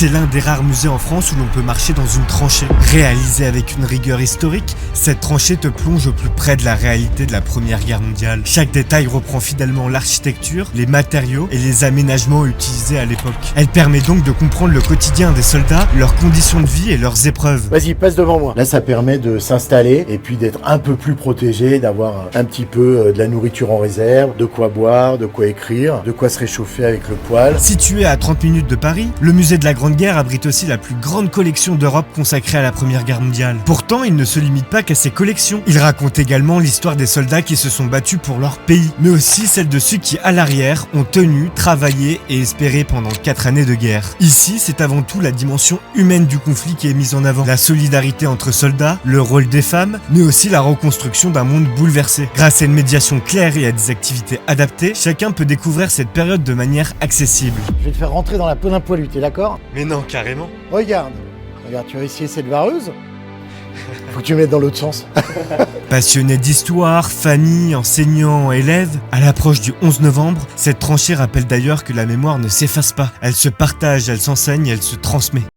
C'est l'un des rares musées en France où l'on peut marcher dans une tranchée. Réalisée avec une rigueur historique, cette tranchée te plonge au plus près de la réalité de la Première Guerre mondiale. Chaque détail reprend fidèlement l'architecture, les matériaux et les aménagements utilisés à l'époque. Elle permet donc de comprendre le quotidien des soldats, leurs conditions de vie et leurs épreuves. Vas-y, passe devant moi. Là, ça permet de s'installer et puis d'être un peu plus protégé, d'avoir un petit peu de la nourriture en réserve, de quoi boire, de quoi écrire, de quoi se réchauffer avec le poêle. Situé à 30 minutes de Paris, le musée de la Grande Guerre abrite aussi la plus grande collection d'Europe consacrée à la Première Guerre mondiale. Pourtant, il ne se limite pas qu'à ses collections. Il raconte également l'histoire des soldats qui se sont battus pour leur pays, mais aussi celle de ceux qui, à l'arrière, ont tenu, travaillé et espéré pendant 4 années de guerre. Ici, c'est avant tout la dimension humaine du conflit qui est mise en avant. La solidarité entre soldats, le rôle des femmes, mais aussi la reconstruction d'un monde bouleversé. Grâce à une médiation claire et à des activités adaptées, chacun peut découvrir cette période de manière accessible. Je vais te faire rentrer dans la peau d'un poilu, t'es d'accord? Mais non, carrément. Regarde, tu vas essayer cette vareuse? Faut que tu mettes dans l'autre sens. Passionnés d'histoire, famille, enseignants, élèves, à l'approche du 11 novembre, cette tranchée rappelle d'ailleurs que la mémoire ne s'efface pas. Elle se partage, elle s'enseigne, elle se transmet.